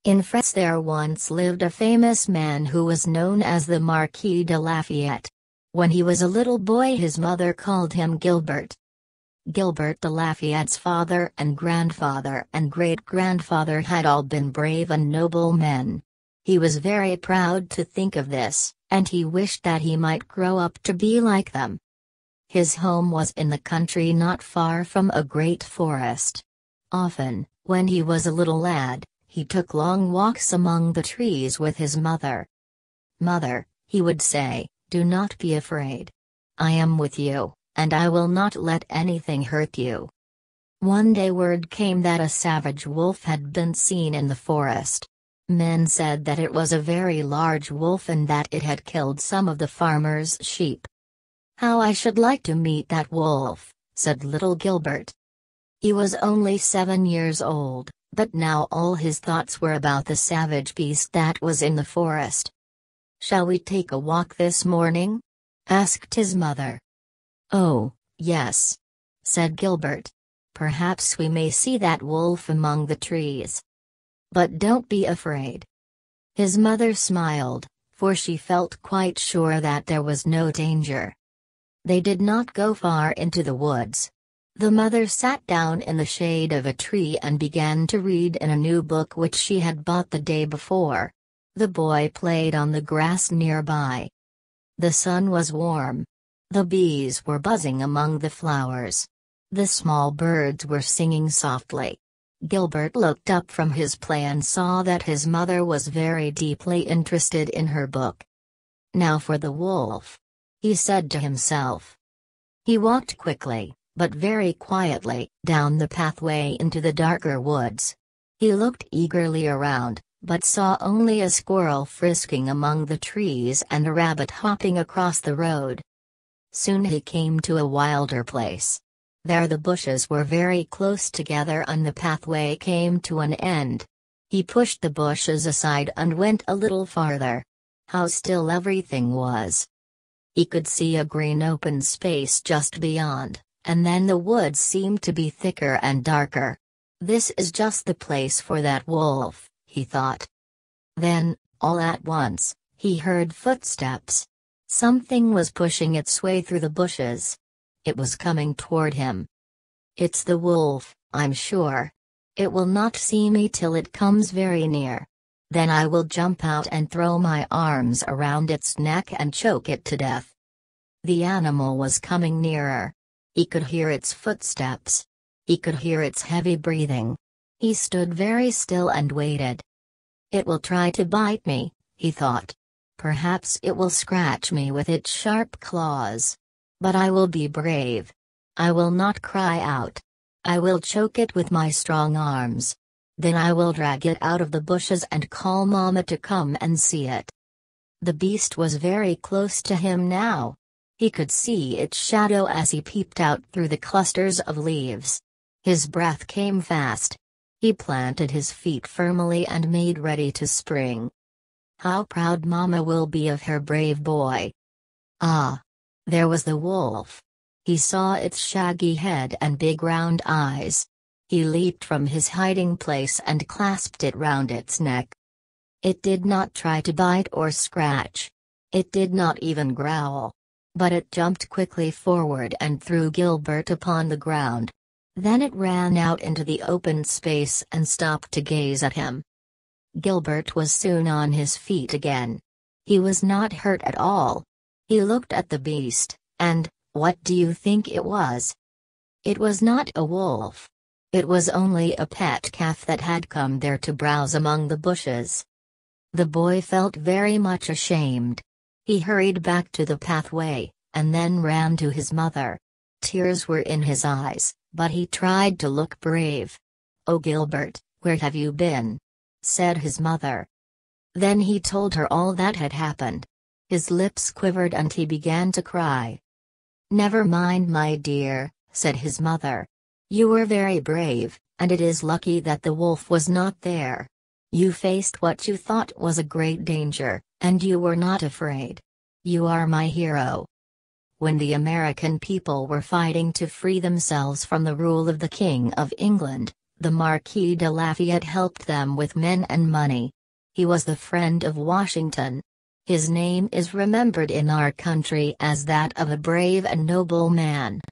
In France there once lived a famous man who was known as the Marquis de Lafayette. When he was a little boy his mother called him Gilbert. Gilbert de Lafayette's father and grandfather and great-grandfather had all been brave and noble men. He was very proud to think of this, and he wished that he might grow up to be like them. His home was in the country not far from a great forest. Often, when he was a little lad, he took long walks among the trees with his mother. "Mother," he would say, "do not be afraid. I am with you, and I will not let anything hurt you." One day word came that a savage wolf had been seen in the forest. Men said that it was a very large wolf and that it had killed some of the farmers' sheep. "How I should like to meet that wolf," said little Gilbert. He was only 7 years old, but now all his thoughts were about the savage beast that was in the forest. "Shall we take a walk this morning?" asked his mother. "Oh, yes," said Gilbert. "Perhaps we may see that wolf among the trees. But don't be afraid." His mother smiled, for she felt quite sure that there was no danger. They did not go far into the woods. The mother sat down in the shade of a tree and began to read in a new book which she had bought the day before. The boy played on the grass nearby. The sun was warm. The bees were buzzing among the flowers. The small birds were singing softly. Gilbert looked up from his play and saw that his mother was very deeply interested in her book. "Now for the wolf," he said to himself. He walked quickly, but very quietly, down the pathway into the darker woods. He looked eagerly around, but saw only a squirrel frisking among the trees and a rabbit hopping across the road. Soon he came to a wilder place. There the bushes were very close together and the pathway came to an end. He pushed the bushes aside and went a little farther. How still everything was! He could see a green open space just beyond, and then the woods seemed to be thicker and darker. "This is just the place for that wolf," he thought. Then, all at once, he heard footsteps. Something was pushing its way through the bushes. It was coming toward him. "It's the wolf, I'm sure. It will not see me till it comes very near. Then I will jump out and throw my arms around its neck and choke it to death." The animal was coming nearer. He could hear its footsteps. He could hear its heavy breathing. He stood very still and waited. "It will try to bite me," he thought. "Perhaps it will scratch me with its sharp claws. But I will be brave. I will not cry out. I will choke it with my strong arms. Then I will drag it out of the bushes and call Mama to come and see it." The beast was very close to him now. He could see its shadow as he peeped out through the clusters of leaves. His breath came fast. He planted his feet firmly and made ready to spring. How proud Mama will be of her brave boy. Ah! There was the wolf. He saw its shaggy head and big round eyes. He leaped from his hiding place and clasped it round its neck. It did not try to bite or scratch. It did not even growl. But it jumped quickly forward and threw Gilbert upon the ground. Then it ran out into the open space and stopped to gaze at him. Gilbert was soon on his feet again. He was not hurt at all. He looked at the beast, and, what do you think it was? It was not a wolf. It was only a pet calf that had come there to browse among the bushes. The boy felt very much ashamed. He hurried back to the pathway, and then ran to his mother. Tears were in his eyes, but he tried to look brave. "Oh Gilbert, where have you been?" said his mother. Then he told her all that had happened. His lips quivered and he began to cry. "Never mind, my dear," said his mother. "You were very brave, and it is lucky that the wolf was not there. You faced what you thought was a great danger, and you were not afraid. You are my hero." When the American people were fighting to free themselves from the rule of the King of England, The Marquis de Lafayette helped them with men and money. He was the friend of Washington. His name is remembered in our country as that of a brave and noble man.